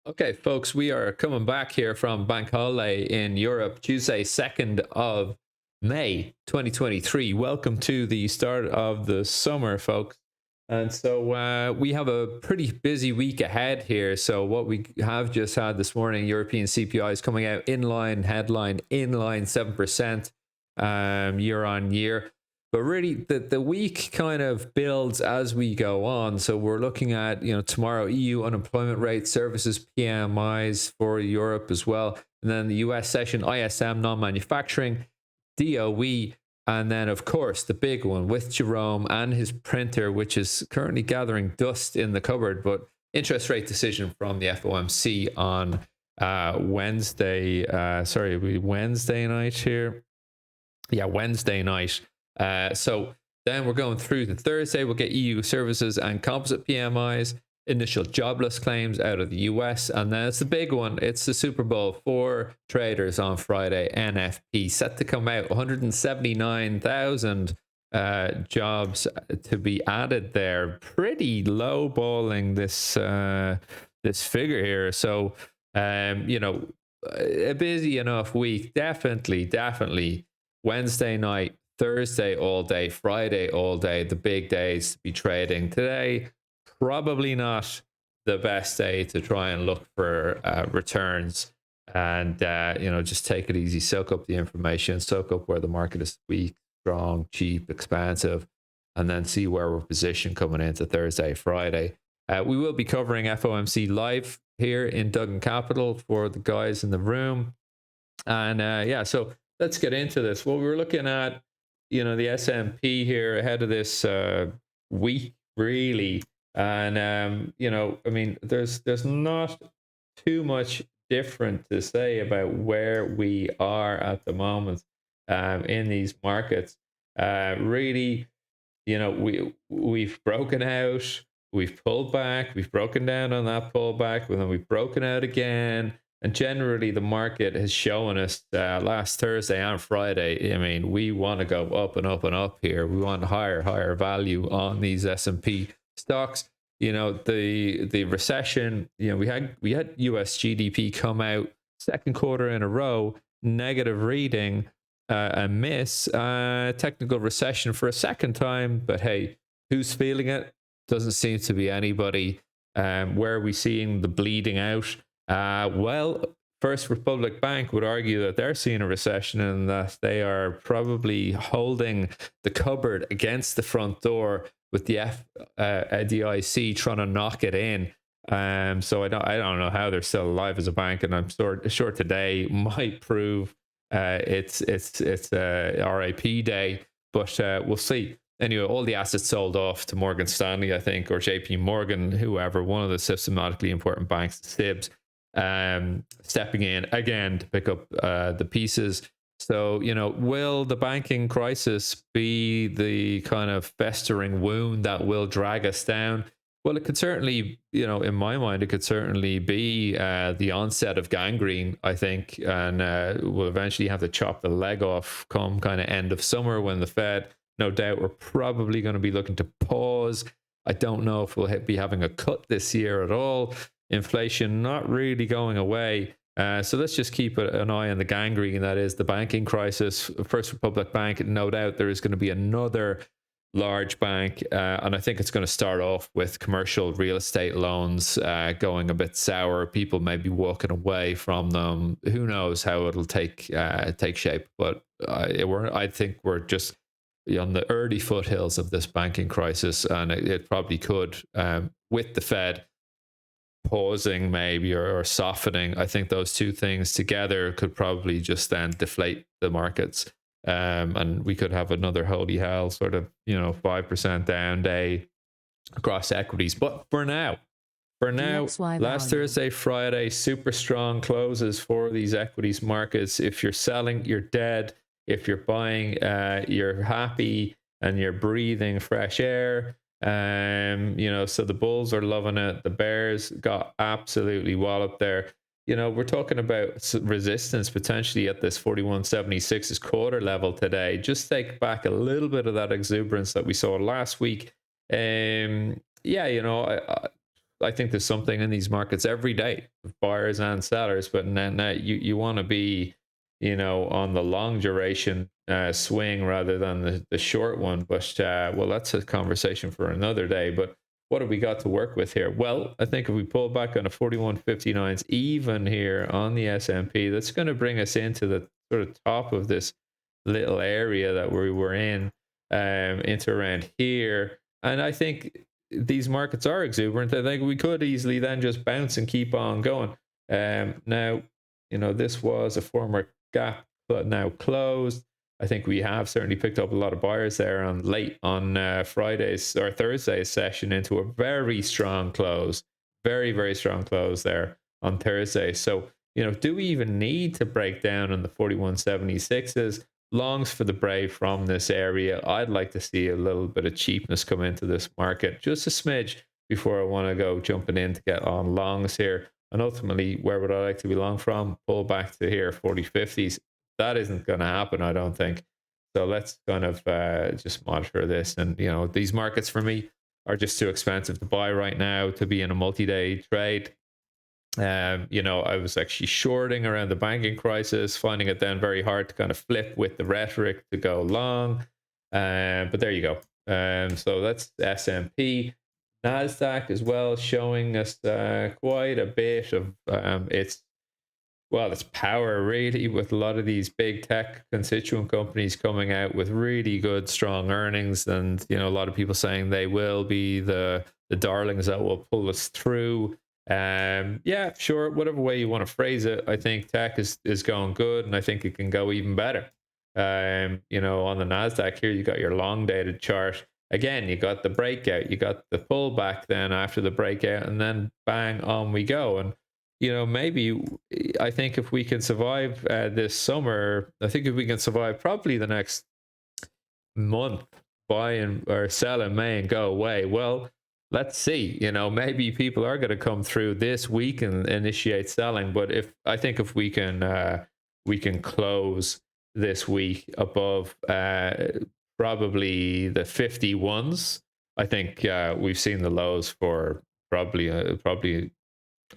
Okay, folks, we are coming back here from Bank Holiday in Europe, Tuesday, 2nd of May, 2023. Welcome to the start of the summer, folks. And so we have a pretty busy week ahead here. So, what we have just had this morning, European CPI is coming out in line, headline in line 7% year on year. But really, the week kind of builds as we go on. So we're looking at, tomorrow EU unemployment rate, services PMIs for Europe as well. And then the US session, ISM, non-manufacturing, DOE. And then, of course, the big one with Jerome and his printer, which is currently gathering dust in the cupboard. But interest rate decision from the FOMC on Wednesday. Wednesday night here. Yeah, Wednesday night. So then we're going through to Thursday. We'll get EU services and composite PMIs, initial jobless claims out of the US. And then it's the big one. It's the Super Bowl for traders on Friday. NFP set to come out 179,000 jobs to be added there. Pretty low balling this figure here. So, a busy enough week. Definitely Wednesday night, Thursday all day, Friday all day, the big days to be trading. Today, probably not the best day to try and look for returns. And, just take it easy, soak up the information, soak up where the market is weak, strong, cheap, expansive, and then see where we're positioned coming into Thursday, Friday. We will be covering FOMC live here in Duggan Capital for the guys in the room. And so let's get into this. Well, we were looking at, the S&P here ahead of this week, really. And, there's not too much different to say about where we are at the moment in these markets. Really, we've broken out, we've pulled back, we've broken down on that pullback, and then we've broken out again. And generally, the market has shown us last Thursday and Friday. I mean, we want to go up and up and up here. We want higher value on these S&P stocks. The recession. We had US GDP come out second quarter in a row negative reading, a miss, technical recession for a second time. But hey, who's feeling it? Doesn't seem to be anybody. Where are we seeing the bleeding out? Well, First Republic Bank would argue that they're seeing a recession and that they are probably holding the cupboard against the front door with the FDIC trying to knock it in. So I don't know how they're still alive as a bank, and I'm sure today might prove it's RIP day, but we'll see. Anyway, all the assets sold off to Morgan Stanley, I think, or JP Morgan, whoever, one of the systematically important banks, SIBs, stepping in again to pick up the pieces. So, will the banking crisis be the kind of festering wound that will drag us down? Well, it could certainly, in my mind, it could certainly be the onset of gangrene, I think, and we'll eventually have to chop the leg off come kind of end of summer when the Fed, no doubt, we're probably going to be looking to pause. I don't know if we'll be having a cut this year at all. Inflation not really going away. So let's just keep an eye on the gangrene that is the banking crisis. First Republic Bank, no doubt there is going to be another large bank, and I think it's going to start off with commercial real estate loans going a bit sour. People may be walking away from them. Who knows how it'll take shape? But I think we're just on the early foothills of this banking crisis, and it probably could, with the Fed pausing maybe or softening. I think those two things together could probably just then deflate the markets. And we could have another holy hell sort of 5% down day across equities. But for now, last Thursday, Friday, super strong closes for these equities markets. If you're selling, you're dead. If you're buying, you're happy and you're breathing fresh air. So the bulls are loving it. The bears got absolutely walloped there. We're talking about resistance potentially at this 41.76's quarter level today. Just take back a little bit of that exuberance that we saw last week. I think there's something in these markets every day, buyers and sellers. But now you want to be, on the long duration swing rather than the short one. But well, that's a conversation for another day. But what have we got to work with here? Well, I think if we pull back on a 41.59s even here on the S&P, that's going to bring us into the sort of top of this little area that we were in, into around here. And I think these markets are exuberant. I think we could easily then just bounce and keep on going. Now, this was a former gap, but now closed. I think we have certainly picked up a lot of buyers there on late on Friday's or Thursday's session into a very strong close, very, very strong close there on Thursday. So, do we even need to break down on the 41.76s? Longs for the Brave from this area. I'd like to see a little bit of cheapness come into this market, just a smidge, before I want to go jumping in to get on longs here. And ultimately, where would I like to be long from? Pull back to here, 40.50s. That isn't going to happen, I don't think. So let's kind of just monitor this. And, these markets for me are just too expensive to buy right now to be in a multi-day trade. I was actually shorting around the banking crisis, finding it then very hard to kind of flip with the rhetoric to go long. But there you go. So that's S&P. NASDAQ as well, showing us quite a bit of its power, really, with a lot of these big tech constituent companies coming out with really good, strong earnings. And, a lot of people saying they will be the darlings that will pull us through. Yeah, sure, whatever way you want to phrase it, I think tech is going good, and I think it can go even better. On the NASDAQ here, you got your long dated chart. Again, you got the breakout, you got the pullback then after the breakout, and then bang, on we go. And maybe I think if we can survive this summer, I think if we can survive probably the next month, buy or sell in May and go away, well, let's see. Maybe people are going to come through this week and initiate selling. But I think if we can close this week above probably the 51s, I think we've seen the lows for probably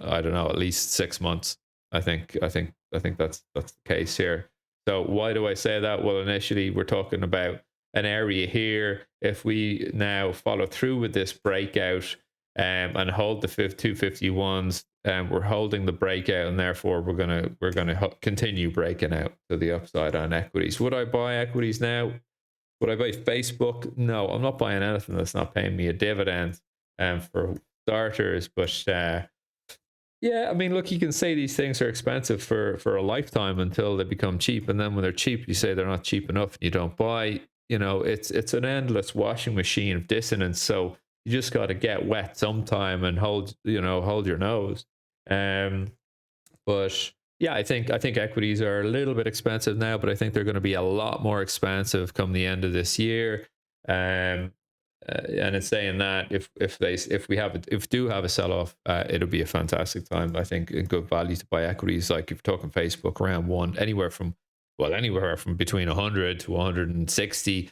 I don't know, at least 6 months. I think that's the case here. So why do I say that? Well, initially we're talking about an area here. If we now follow through with this breakout and hold the 251s, we're holding the breakout, and therefore we're gonna continue breaking out to the upside on equities. Would I buy equities now? Would I buy Facebook? No, I'm not buying anything that's not paying me a dividend for starters. But yeah, I mean, look, you can say these things are expensive for a lifetime until they become cheap, and then when they're cheap, you say they're not cheap enough, and you don't buy. It's an endless washing machine of dissonance. So you just got to get wet sometime and hold your nose. But yeah, I think equities are a little bit expensive now, but I think they're going to be a lot more expensive come the end of this year. And it's saying that if we do have a sell-off, it'll be a fantastic time. I think a good value to buy equities, like if you're talking Facebook, around anywhere from between 100 to 160.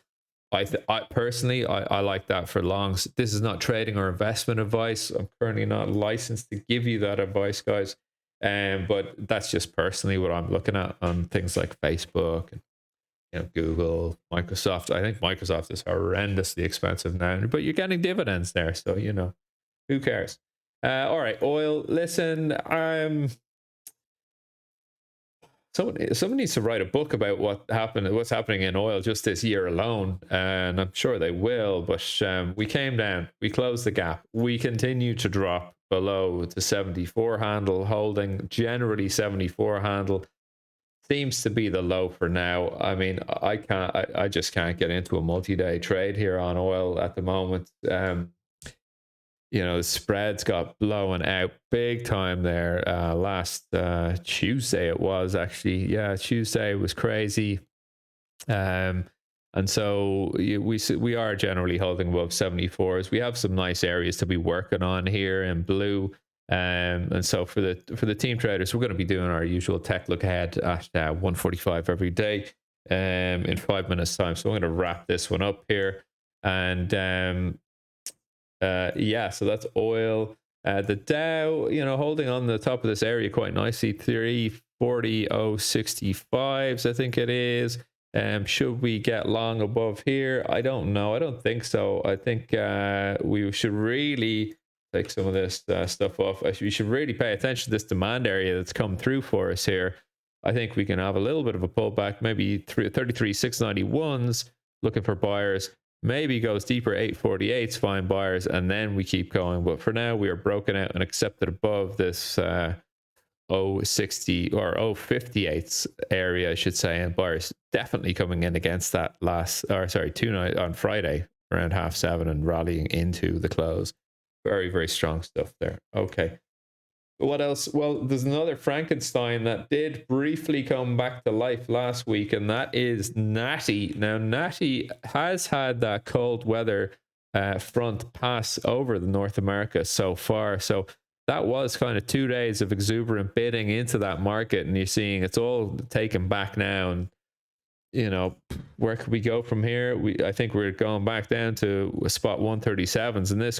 I personally like that for longs. This is not trading or investment advice. I'm currently not licensed to give you that advice, guys. But that's just personally what I'm looking at on things like Facebook and Google, Microsoft. I think Microsoft is horrendously expensive now, but you're getting dividends there, so who cares? All right, oil. Listen, someone needs to write a book about what's happening in oil just this year alone, and I'm sure they will. But we came down, we closed the gap, we continue to drop below the 74 handle, holding generally 74 handle seems to be the low for now. I mean, I just can't get into a multi-day trade here on oil at the moment. The spreads got blown out big time there last Tuesday. It was actually, yeah, Tuesday was crazy. And so we are generally holding above 74s. We have some nice areas to be working on here in blue. And so for the team traders, we're going to be doing our usual tech look ahead at 1:45 every day in 5 minutes time. So I'm going to wrap this one up here. And yeah, so that's oil. The Dow, holding on the top of this area quite nicely, 340,065s, I think it is. Should we get long above here? I don't know. I don't think so. I think we should really take some of this stuff off. We should really pay attention to this demand area that's come through for us here. I think we can have a little bit of a pullback, maybe 33,691s, looking for buyers. Maybe goes deeper, 848s, fine buyers, and then we keep going. But for now, we are broken out and accepted above this 060 or 058s area, I should say, and buyers definitely coming in against that two night on Friday around 7:30 and rallying into the close. Very, very strong stuff there. Okay. What else? Well, there's another Frankenstein that did briefly come back to life last week, and that is Natty. Now, Natty has had that cold weather front pass over the North America so far. So that was kind of 2 days of exuberant bidding into that market, and you're seeing it's all taken back now. And where could we go from here? I think we're going back down to spot 137s, and this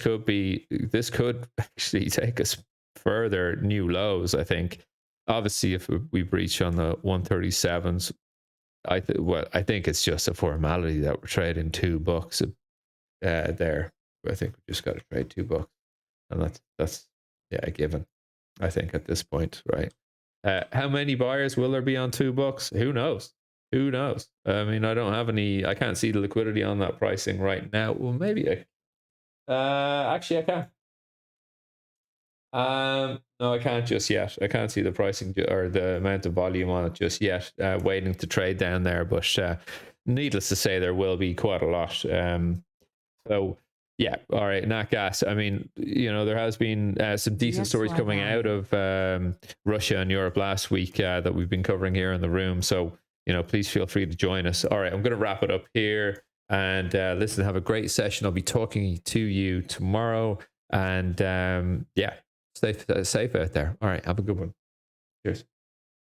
could actually take us further new lows. I think obviously if we breach on the 137s, I think it's just a formality that we're trading $2 there. I think we just got to trade $2, and that's a given, I think, at this point, right? How many buyers will there be on $2? Who knows? I mean, I can't see the liquidity on that pricing right now. Well, maybe actually I can. No, I can't just yet. I can't see the pricing or the amount of volume on it just yet. Waiting to trade down there, but needless to say, there will be quite a lot. So yeah, all right, nat gas. I mean, there has been some decent stories coming out of Russia and Europe last week that we've been covering here in the room. So please feel free to join us. All right, I'm going to wrap it up here, and listen, have a great session. I'll be talking to you tomorrow, and stay safe out there. All right, have a good one. Cheers.